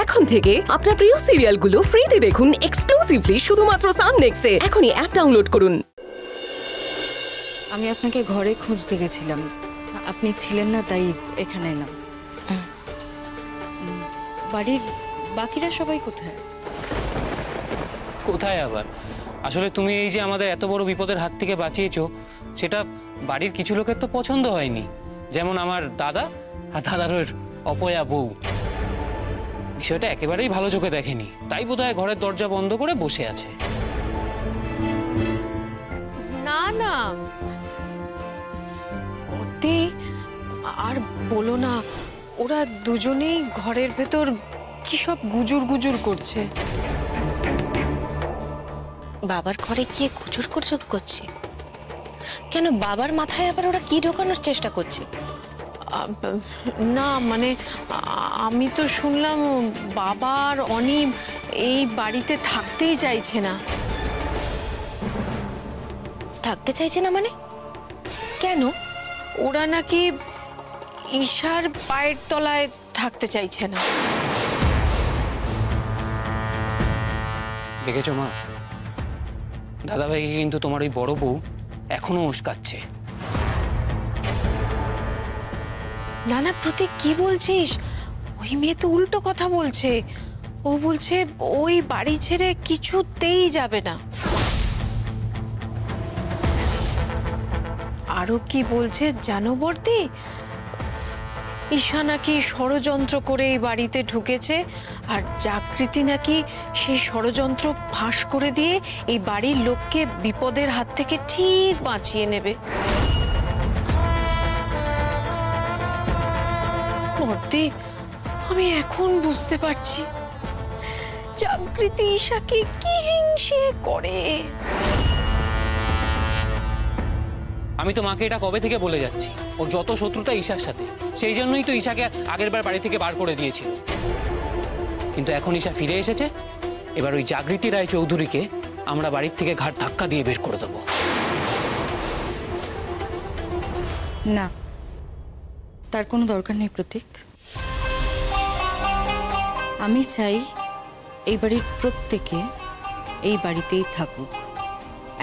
এখন থেকে আপনার প্রিয় সিরিয়ালগুলো ফ্রিতে দেখুন এক্সক্লুসিভলি শুধুমাত্র সান নেক্সটে। এখনই অ্যাপ ডাউনলোড করুন। আমি আপনাকে ঘরে খুঁজতে গেছিলাম, আপনি ছিলেন না, তাই এখানে এলাম। বাড়ির বাকিরা সবাই কোথায়? কোথায় আবার? আসলে তুমি এই যে আমাদের এত বড় বিপদের হাত থেকে বাঁচিয়েছো, সেটা বাড়ির কিছু লোকের তো পছন্দ হয়নি। যেমন আমার দাদা আর দাদার অপয়া বউ। বিষয়টা একেবারেই ভালো চোখে দেখেনি, তাই বোধহয় ঘরের দরজা বন্ধ করে বসে আছে। না না অতি আর বলো না, ওরা দুজনেই ঘরের ভেতর কি সব গুজুর গুজুর করছে। বাবার ঘরে গিয়ে গুজুর গুজুর করছে কেন? বাবার মাথায় আবার ওরা কি ঢোকানোর চেষ্টা করছে? না মানে আমি তো শুনলাম বাবার অনিম এই বাড়িতে থাকতেই চাইছে না। থাকতে চাইছে না মানে? কেন? ওরা নাকি ঈশার পায়ের তলায় থাকতে চাইছে না। দেখেছো মা, দাদাভাইকে কিন্তু তোমার ওই বড় বউ এখনো উস্কাচ্ছে। না না প্রতীক, কি বলছিস? ওই মেয়ে তো উল্টো কথা বলছে। ও বলছে ওই বাড়ি ছেড়ে কিছুতেই যাবে না। আরো কি বলছে জানো বর্দি? ঈশা নাকি ষড়যন্ত্র করে এই বাড়িতে ঢুকেছে, আর জাগৃতি নাকি সেই ষড়যন্ত্র ফাঁস করে দিয়ে এই বাড়ির লোককে বিপদের হাত থেকে ঠিক বাঁচিয়ে নেবে। বর্দি, আমি এখন বুঝতে পারছি জাগৃতি ঈশাকে কি হিংসে করে। আমি তো মাকে এটা কবে থেকে বলে যাচ্ছি, ওর যত শত্রুতা ঈশার সাথে, সেই জন্যই তো ঈশাকে আগেরবার বাড়ি থেকে বার করে দিয়েছিল। কিন্তু এখন ঈশা ফিরে এসেছে, এবার ওই জাগৃতি রায় চৌধুরীকে আমরা বাড়ির থেকে ঘাট ধাক্কা দিয়ে বের করে দেবো। না, তার কোনো দরকার নেই প্রতীক। আমি চাই এই বাড়ির প্রত্যেকে এই বাড়িতেই থাকুক,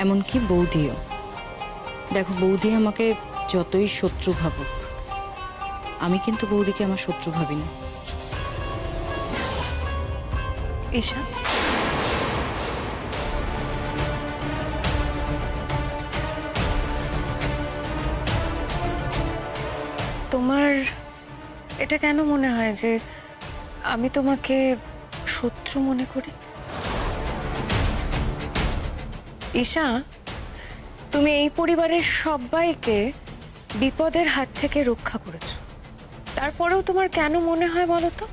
এমনকি বৌদিও। দেখো, বৌদি আমাকে যতই শত্রু ভাবুক, আমি কিন্তু বৌদিকে আমার শত্রু ভাবি না। ঈশা, তোমার এটা কেন মনে হয় যে আমি তোমাকে শত্রু মনে করি? ঈশা, তুমি এই পরিবারের সবাইকে বিপদের হাত থেকে রক্ষা করেছো, তারপরেও তোমার কেন মনে হয় বলো তো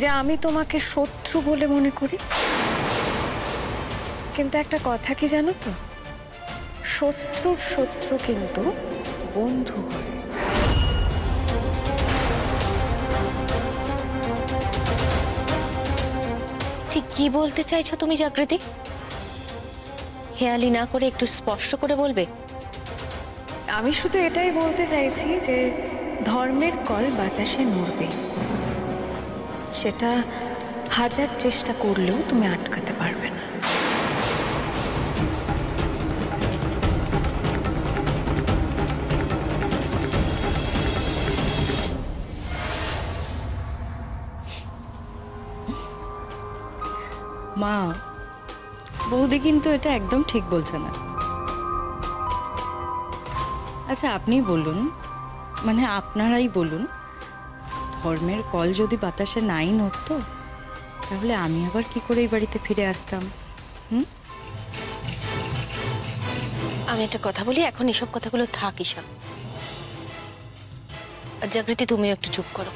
যে আমি তোমাকে শত্রু বলে মনে করি? কিন্তু একটা কথা কি জানো তো, শত্রুর শত্রু কিন্তু বন্ধু হয়। ঠিক কি বলতে চাইছো তুমি জাগৃতি? হেয়ালি না করে একটু স্পষ্ট করে বলবে। আমি শুধু এটাই বলতে চাইছি যে ধর্মের কল বাতাসে নড়বে, সেটা হাজার চেষ্টা করলেও তুমি আটকাতে পারবে না। মা, বৌদি কিন্তু এটা একদম ঠিক বলছে না। আচ্ছা, আপনি বলুন, মানে আপনারাই বলুন, ধর্মের কল যদি বাতাসে নাই নড়তো, তাহলে আমি আবার কি করে এই বাড়িতে ফিরে আসতাম? আমি একটা কথা বলি, এখন এসব কথাগুলো থাক ঈশা। জাগৃতি, তুমিও একটু চুপ করো।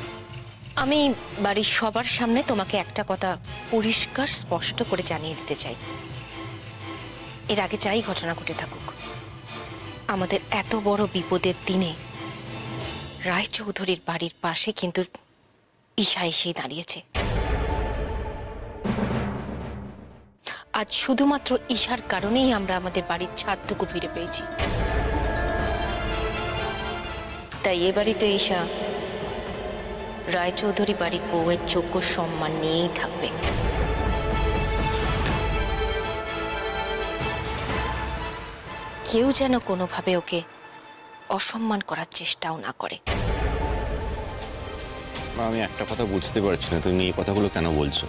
আমি বাড়ির সবার সামনে তোমাকে একটা কথা পরিষ্কার স্পষ্ট করে জানিয়ে দিতে চাই। এর আগে যাই ঘটনা ঘটে থাকুক, আমাদের এত বড় বিপদের দিনে রায়চৌধুরীর বাড়ির পাশে কিন্তু ঈশা এসেই দাঁড়িয়েছে। আজ শুধুমাত্র ঈশার কারণেই আমরা আমাদের বাড়ির ছাদটুকু ফিরে পেয়েছি। তাই এ বাড়িতে ঈশা রায়চৌধুরী বাড়ির বউয়ের যোগ্য সম্মান নিয়েই থাকবে। কেউ যেন কোনোভাবে ওকে অসম্মান করার চেষ্টাও না করে। আমি একটা কথা বুঝতে পারছি না, তুমি এই কথাগুলো কেন বলছো?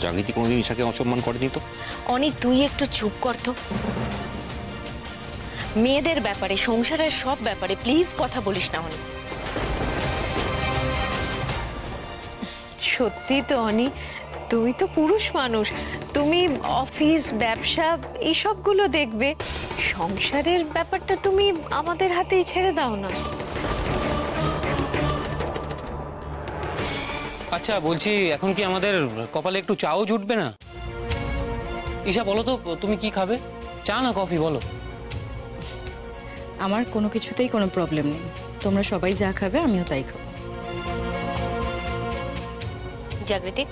জাগৃতি কোনোদিন ঈশাকে অসম্মান করেনি তো? অনেক, তুই একটু চুপ কর তো। মেয়েদের ব্যাপারে, সংসারের সব ব্যাপারে প্লিজ কথা বলিস না অনি। সত্যি তো অনি, তুমি তো পুরুষ মানুষ, তুমি অফিস ব্যবসা এইসবগুলো দেখবে, সংসারের ব্যাপারটা তুমি আমাদের হাতেই ছেড়ে দাও না। আচ্ছা বলছি, এখন কি আমাদের কপালে একটু চাও জুটবে না? ঈশা বলো তো, তুমি কি খাবে? চা না কফি বলো? আমার কোনো কিছুতেই কোনো প্রবলেম নেই, তোমরা সবাই যা খাবে আমিও তাই খাবো। জাগৃতি,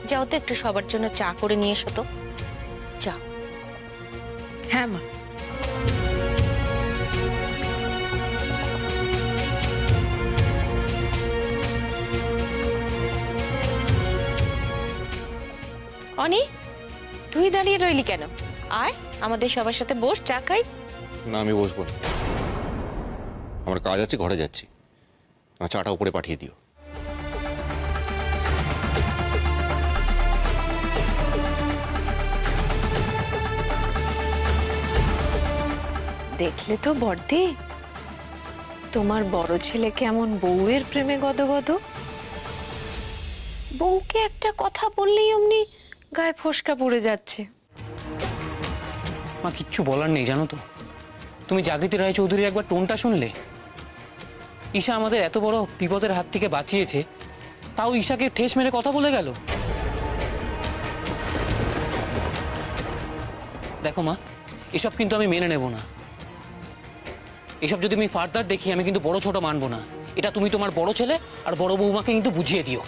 যাও তো একটু সবার জন্য চা করে নিয়ে এসো তো। চা। হ্যাঁ মা। অনি, তুই দাঁড়িয়ে রইলি কেন? আয় আমাদের সবার সাথে বস, চা খাই। না, আমি বসবো না, আমার কাজ আছে, ঘরে যাচ্ছি। আমার চাটা উপরে পাঠিয়ে দিও। দেখলে তো বর্দি, তোমার বড় ছেলে কেমন বউয়ের প্রেমে গদগদ। বউকে একটা কথা বললেই অমনি গায়ে ফোসকা পড়ে যাচ্ছে। মা কিচ্ছু বলার নেই জানো তো। তুমি জাগৃতি রায়চৌধুরীর একবার টোনটা শুনলে? ঈশা আমাদের এত বড় বিপদের হাত থেকে বাঁচিয়েছে, তাও ঈশাকে ঠেস মেরে কথা বলে গেল। দেখো মা, এসব কিন্তু আমি মেনে নেব না। এসব যদি আমি ফার্দার দেখি, আমি কিন্তু বড় ছোট মানবো না। এটা তুমি তোমার বড় ছেলে আর বড় বৌমাকে কিন্তু বুঝিয়ে দিও।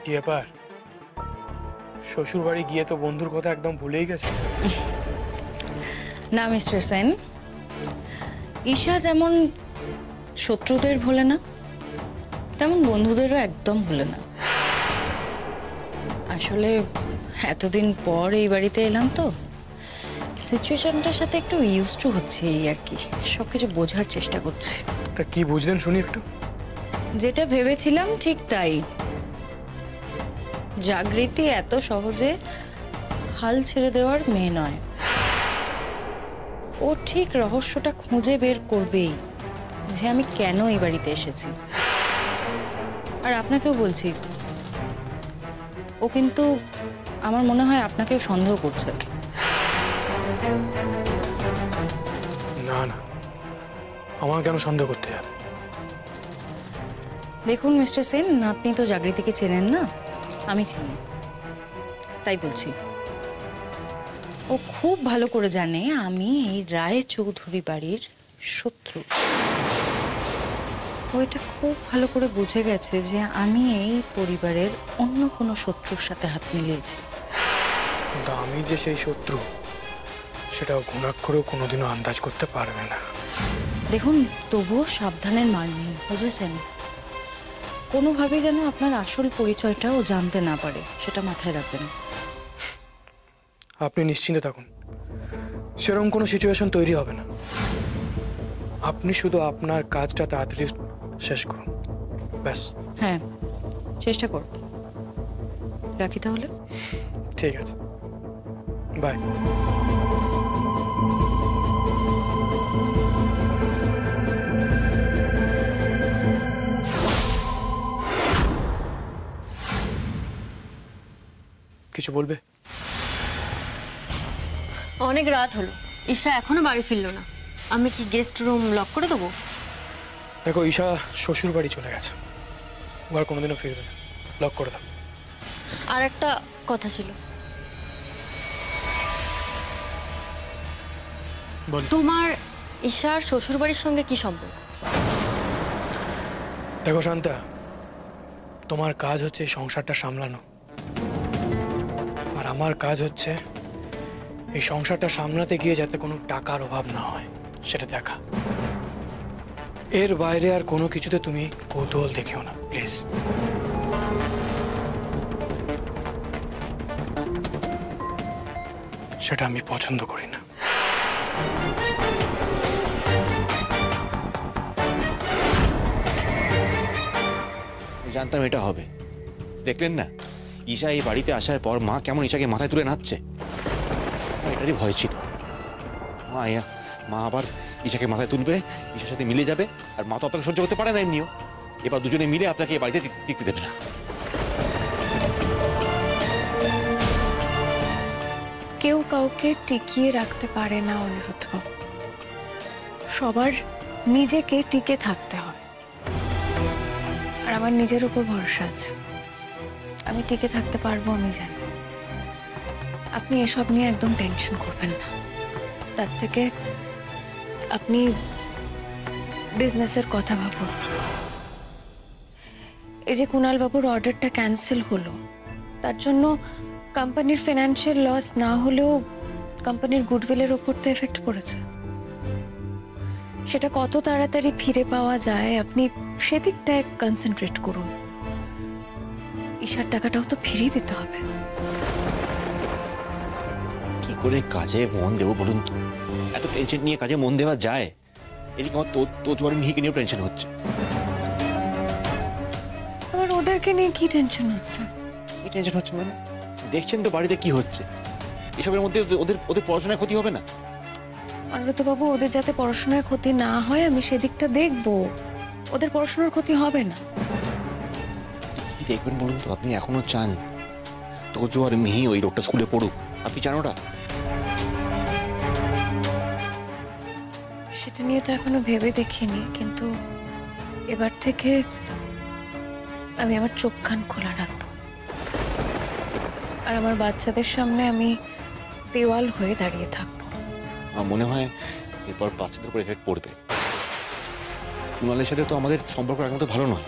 কি ব্যাপার? শ্বশুর বাড়ি গিয়ে তো বন্ধুর কথা একদম ভুলেই গেছে। না মিস্টার সেন, ঈশা যেমন শত্রুদের ভোলে না, তেমন বন্ধুদেরও একদম ভোলে না। আসলে এতদিন পর এই বাড়িতে এলাম তো, সিচুয়েশনটার সাথে একটু ইউজ টু হচ্ছে, এই আর কি। সব কিছু বোঝার চেষ্টা করছি। তা কি বুঝলেন শুনি একটু। যেটা ভেবেছিলাম ঠিক তাই। জাগৃতি এত সহজে হাল ছেড়ে দেওয়ার মেয়ে নয়। ও ঠিক রহস্যটা খুঁজে বের করবেই, যে আমি কেন এই বাড়িতে এসেছি। আর আপনাকেও বলছি, ও কিন্তু আমার মনে হয় আপনাকেও সন্দেহ করছে। না না, আমার কেন সন্দেহ করতে যাবে? দেখুন মিস্টার সেন, আপনি তো জাগৃতিকে চেনেন না, আমি চিনি, তাই বলছি। ও খুব ভালো করে জানে আমি এই রায়চৌধুরী বাড়ির শত্রু। ও এটা খুব ভালো করে বুঝে গেছে যে আমি এই পরিবারের অন্য কোনো শত্রুর সাথে হাত মিলিয়েছি। কিন্তু আমি যে সেই শত্রু, সেটাও ঘুণাক্ষরেও কোনোদিনও আন্দাজ করতে পারবে না। দেখুন, তবুও সাবধানের মার নেই, বুঝেছেন? কোনোভাবেই যেন আপনার আসল পরিচয়টাও জানতে না পারে, সেটা মাথায় রাখবেন। আপনি নিশ্চিন্তে থাকুন, সেরকম কোনো সিচুয়েশন তৈরি হবে না। আপনি শুধু আপনার কাজটা তাড়াতাড়ি শেষ করুন, ব্যাস। হ্যাঁ, চেষ্টা করব। রাখি তাহলে। ঠিক আছে, বাই। কিছু বলবে? অনেক রাত হলো, ঈশা এখনো বাড়ি ফিরলো না। আমি কি গেস্ট রুম লক করে দেবো? দেখো, ঈশা শ্বশুর বাড়ি চলে গেছে, ও আর কোনোদিনও ফিরবে না। লক করে দাও। আর একটা কথা ছিল। তোমার ঈশার শ্বশুরবাড়ির সঙ্গে কি সম্পর্ক? দেখো শান্তা, তোমার কাজ হচ্ছে এই সংসারটা সামলানো, আর আমার কাজ হচ্ছে এই সংসারটা সামলাতে গিয়ে যাতে কোনো টাকার অভাব না হয় সেটা দেখা। এর বাইরে আর কোনো কিছুতে তুমি কৌতূহল দেখিও না প্লিজ। সেটা আমি পছন্দ করি না। জানতাম এটা হবে। দেখলেন না ঈশা এই বাড়িতে আসার পর মা কেমন ঈশাকে মাথায় তুলে নাচছে। এটারই ভয় ছিল মা আবার ঈশাকে মাথায় তুলবে, ঈশার সাথে মিলে যাবে, আর মা তো আপনাকে সহ্য করতে পারে না এমনিও। এবার দুজনে মিলে আপনাকে এই বাড়িতে টিকতে দেবে না। কেউ কাউকে টিকিয়ে রাখতে পারে না অনিরুদ্ধবাবু, সবার নিজেকে টিকে থাকতে হয়। আর আমার নিজের উপর ভরসা আছে, আমি টিকে থাকতে পারবো, আমি জানি। আপনি এসব নিয়ে একদম টেনশন করবেন না। তার থেকে আপনি বিজনেসের কথা ভাবুন। এই যে কুণাল বাবুর অর্ডারটা ক্যান্সেল হলো, তার জন্য কোম্পানির ফিনান্সিয়াল লস না হলেও কোম্পানির গুডউইলের ওপর তো এফেক্ট পড়েছে। সেটা কত তাড়াতাড়ি ফিরে পাওয়া যায় আপনি সেদিকটায় কনসেন্ট্রেট করুন। ঈশার টাকাটাও তো ফিরিয়ে দিতে হবে। কি করে কাজে মন দেবো বলুন তো? এত টেনশন নিয়ে কাজে মন দেওয়া যায়? এদিকে আমার তোজোর মিহিকে নিয়েও টেনশন হচ্ছে। আবার ওদেরকে নিয়ে কি টেনশন হচ্ছে? কি টেনশন হচ্ছে মানে? দেখছেন তো বাড়িতে কি হচ্ছে। এসবের মধ্যে ওদের পড়াশোনায় ক্ষতি হবে না? অনিরুদ্ধবাবু, ওদের যাতে পড়াশোনায় ক্ষতি না হয় আমি সেদিকটা দেখবো। ওদের পড়াশোনার ক্ষতি হবে না। কি দেখবেন বলুন তো? আপনি এখনো চান তোজো আর মিহি ওই লোকটা স্কুলে পড়ুক? আপনি চান ওটা? সেটা নিয়ে তো এখনো ভেবে দেখিনি, কিন্তু এবার থেকে আমি আমার চোখ কান খোলা রাখবো। আর আমার বাচ্চাদের সামনে আমি দেওয়াল হয়ে দাঁড়িয়ে থাকবো। আমার মনে হয় এরপর বাচ্চাদের উপর এফেক্ট পড়বে। কুণালের সাথে তো আমাদের সম্পর্ক এখন তো ভালো নয়।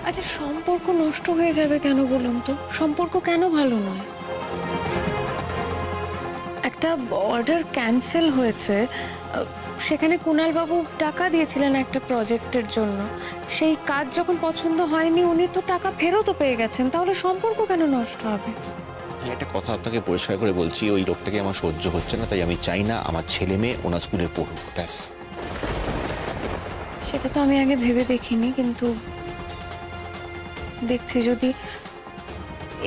আচ্ছা, সম্পর্ক নষ্ট হয়ে যাবে কেন বলুন তো? সম্পর্ক কেন ভালো নয়? একটা অর্ডার ক্যান্সেল হয়েছে, সেখানে কুণাল বাবু টাকা দিয়েছিলেন একটা প্রজেক্টের জন্য। সেই কাজ যখন পছন্দ হয়নি, উনি তো টাকা ফেরতও পেয়ে গেছেন, তাহলে সম্পর্ক কেন নষ্ট হবে? একটা কথা আপনাকে পরিষ্কার করে বলছি, ওই লোকটাকে আমার সহ্য হচ্ছে না, তাই আমি চাই না আমার ছেলে মেয়ে ওনার স্কুলে পড়ুক, ব্যাস। সেটা তো আমি আগে ভেবে দেখিনি, কিন্তু দেখছি যদি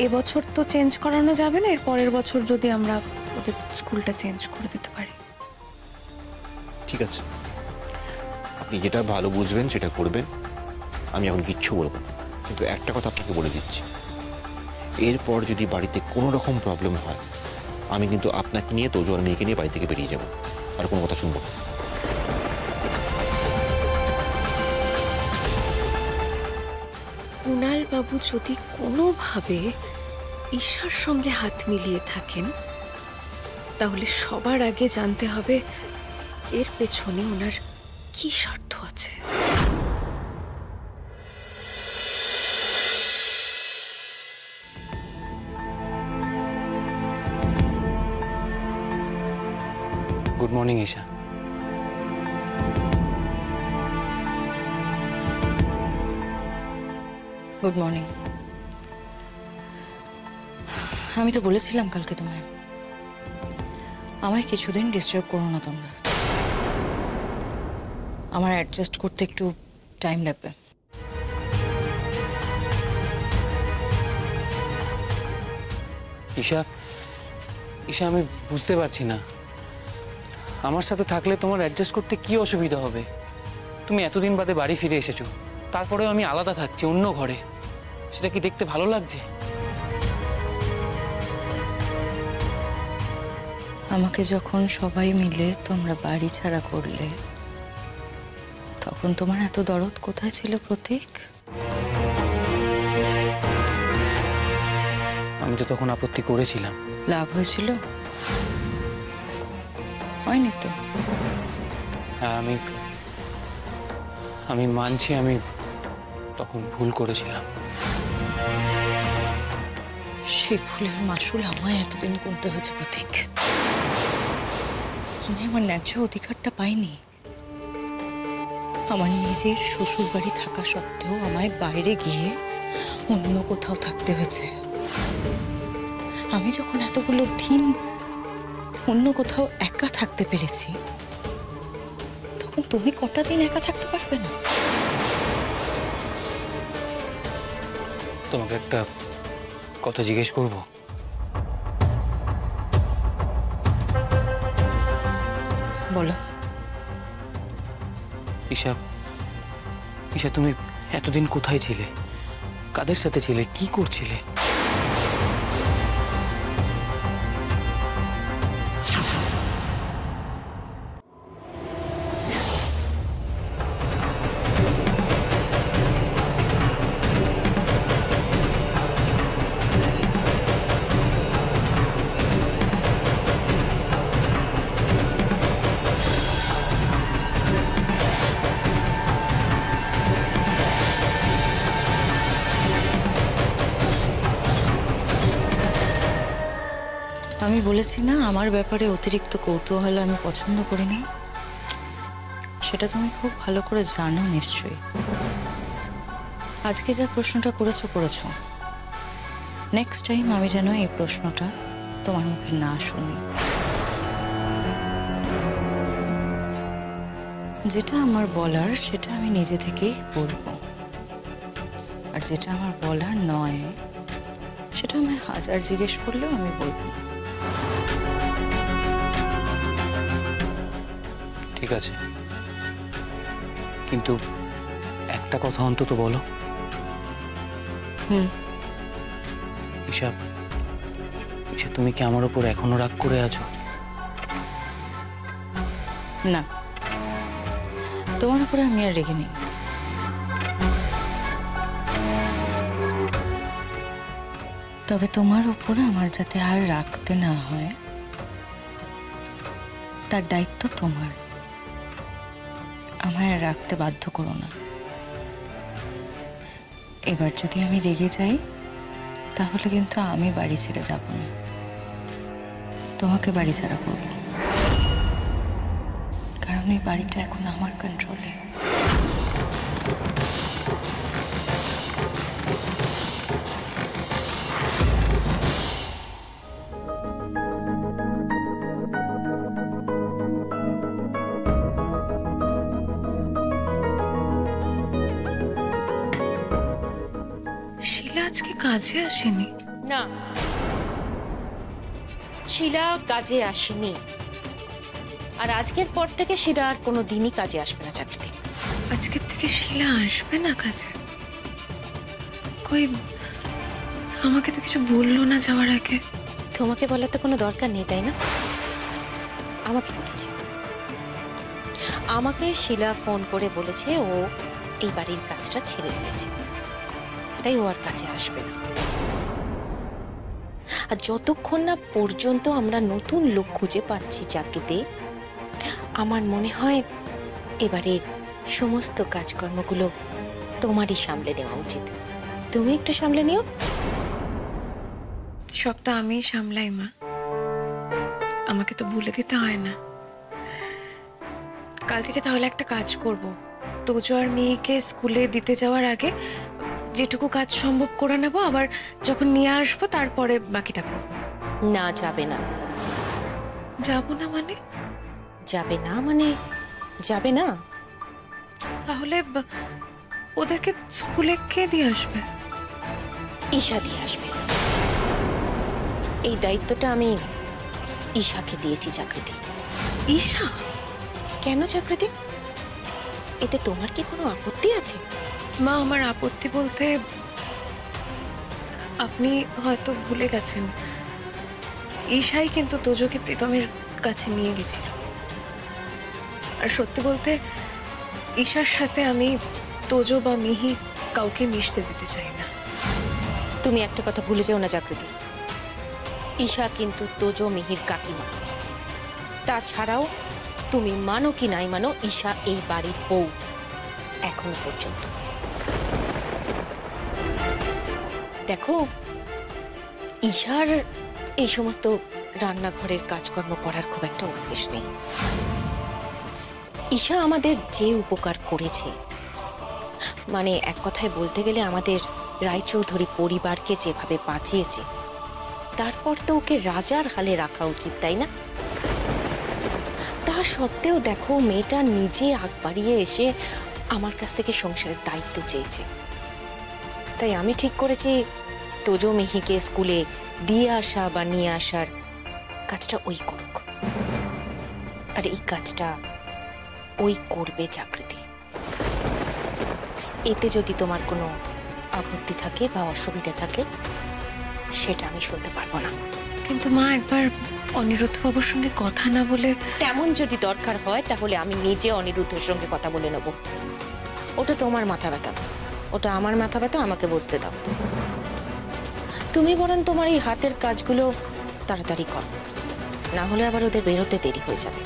এবছর তো চেঞ্জ করানো যাবে না, এর পরের বছর যদি আমরা ওদের স্কুলটা চেঞ্জ করে দিতে পারি। ঠিক আছে, আপনি যেটা ভালো বুঝবেন সেটা করবেন, আমি এখন কিচ্ছু বলবো না। কিন্তু একটা কথা আপনাকে বলে দিচ্ছি, এরপর যদি বাড়িতে কোনো রকম প্রবলেম হয়, আমি কিন্তু আপনাকে নিয়ে তোজো আর মেয়েকে নিয়ে বাড়ি থেকে বেরিয়ে যাব, আর কোনো কথা শুনবো না। কুণাল বাবু যদি কোনোভাবে ঈশার সঙ্গে হাত মিলিয়ে থাকেন, তাহলে সবার আগে জানতে হবে এর পেছনে ওনার কি স্বার্থ আছে। Good morning Isha. Good morning. আমি তো বলেছিলাম কালকে তোমায়, আমায় কিছুদিন ডিস্টার্ব করো না তোমরা। আমার অ্যাডজাস্ট করতে একটু টাইম লাগবে। ঈশা, ঈশা আমি বুঝতে পারছি না, আমার সাথে থাকলে তোমার অ্যাডজাস্ট করতে কি অসুবিধা হবে? তুমি এতদিন বাদে বাড়ি ফিরে এসেছো, তারপরেও আমি আলাদা থাকছি অন্য ঘরে, সেটা কি দেখতে ভালো লাগছে? আমাকে যখন সবাই মিলে তোমরা বাড়ি ছাড়া করলে, তখন তোমার এত দরদ কোথায় ছিল প্রতীক? আমি তো তখন আপত্তি করেছিলাম। লাভ হয়েছিল? হয়নি তো? হ্যাঁ, আমি মানছি আমি তখন ভুল করেছিলাম। সেই ভুলের মাসুল আমায় এতদিন গুনতে হয়েছে প্রতীক। আমি আমার ন্যায্য অধিকারটা পাইনি। আমার নিজের শ্বশুর বাড়ি থাকা সত্ত্বেও আমায় বাইরে গিয়ে অন্য কোথাও থাকতে হয়েছে। আমি যখন এতগুলো দিন অন্য কোথাও একা থাকতে পেরেছি, তখন তুমি কটা দিন একা থাকতে পারবে না? তোমাকে একটা কথা জিজ্ঞেস করব? বলো। ঈশা, তুমি এতদিন কোথায় ছিলে? কাদের সাথে ছিলে? কি করছিলে? আমি বলেছি না, আমার ব্যাপারে অতিরিক্ত কৌতূহল আমি পছন্দ করি না। সেটা তুমি খুব ভালো করে জানো নিশ্চয়ই। আজকে যা প্রশ্নটা করেছো, নেক্সট টাইম আমি যেন এই প্রশ্নটা তোমার মুখে না শুনি। যেটা আমার বলার সেটা আমি নিজে থেকেই বলবো, আর যেটা আমার বলার নয় সেটা আমি হাজার জিজ্ঞেস করলেও আমি বলবো না। ঠিক আছে, কিন্তু একটা কথা অন্তত বলো। ঈশা, তুমি কি আমার উপর এখনো রাগ করে আছো? না, তোমার উপরে আমি আর রেগে নেই। তবে তোমার উপরে আমার যাতে আর রাখতে না হয়, তার দায়িত্ব তোমার। আমায় আর রাখতে বাধ্য করো না। এবার যদি আমি রেগে যাই, তাহলে কিন্তু আমি বাড়ি ছেড়ে যাব না, তোমাকে বাড়ি ছাড়া করব। কারণ এই বাড়িটা এখন আমার কন্ট্রোলে। শিলা আজকে কাজে আসেনি? না, শিলা কাজে আসেনি, আর আজকের পর থেকে শিলা আর কোনো দিনই কাজে আসবে না চাকরিতে। আজকের থেকে শিলা আসবে না কাজে? কই, আমাকে তো কিছু বললো না যাওয়ার আগে। তোমাকে বলার তো কোনো দরকার নেই, তাই না? আমাকে বলেছে। আমাকে শিলা ফোন করে বলেছে ও এই বাড়ির কাজটা ছেড়ে দিয়েছে, তাই ও আর কাজে আসবে না। আর যতক্ষণ না পর্যন্ত আমরা নতুন লোক খুঁজে পাচ্ছি চাকরিতে, আমার মনে হয় এবারের সমস্ত কাজকর্মগুলো তোমারই সামলে নেওয়া উচিত। তুমি একটু সামলে নিও। সব তো আমিই সামলাই মা, আমাকে তো ভুলে দিতে হয় না। কাল থেকে তাহলে একটা কাজ করব, তোজো আর মেয়েকে স্কুলে দিতে যাওয়ার আগে যেটুকু কাজ সম্ভব করে নেব, আবার যখন নিয়ে আসবো তারপরে বাকিটা করব। না, যাবে না। যাব না মানে? যাবে না মানে যাবে না। তাহলে ওদেরকে স্কুলে কে দিয়ে আসবে? ঈশা দিয়ে আসবে। এই দায়িত্বটা আমি ঈশাকে দিয়েছি চাকরিতে। ঈশা? কেন চাকরিতে? এতে তোমার কি কোনো আপত্তি আছে? মা, আমার আপত্তি বলতে আপনি হয়তো ভুলে গেছেন, ঈশাই কিন্তু তোজোকে প্রীতমের কাছে নিয়ে গেছিল। আর সত্যি বলতে ঈশার সাথে আমি তোজো বা মিহি কাউকে মিশতে দিতে চাই না। তুমি একটা কথা ভুলে যেও না চাকরিতে, ঈশা কিন্তু তোজো মিহির কাকিমা। তাছাড়াও তুমি মানো কি নাই মানো, ঈশা এই বাড়ির বউ এখনো পর্যন্ত। দেখো, ঈশার এই সমস্ত রান্নাঘরের কাজকর্ম করার খুব একটা অভ্যেস নেই। ঈশা আমাদের যে উপকার করেছে, মানে এক কথায় বলতে গেলে আমাদের রায়চৌধুরী পরিবারকে যেভাবে বাঁচিয়েছে, তারপর তো ওকে রাজার হালে রাখা উচিত, তাই না? তা সত্ত্বেও দেখো, মেয়েটা নিজে আগ বাড়িয়ে এসে আমার কাছ থেকে সংসারের দায়িত্ব চেয়েছে। তাই আমি ঠিক করেছি তোজো মিহিকে স্কুলে দিয়ে আসা বা নিয়ে আসার কাজটা ওই করুক। আর এই কাজটা ওই করবে জাগৃতি। এতে যদি তোমার কোনো আপত্তি থাকে বা অসুবিধা থাকে, সেটা আমি শুনতে পারবো না। কিন্তু মা, একবার অনিরুদ্ধবাবুর সঙ্গে কথা না বলে? তেমন যদি দরকার হয় তাহলে আমি নিজে অনিরুদ্ধের সঙ্গে কথা বলে নেব। ওটা তোমার মাথা ব্যথা, ওটা আমার মাথা ব্যথা, আমাকে বুঝতে দাও। তুমি বরং তোমার এই হাতের কাজগুলো তাড়াতাড়ি করো, না হলে আবার ওদের বেরোতে দেরি হয়ে যাবে।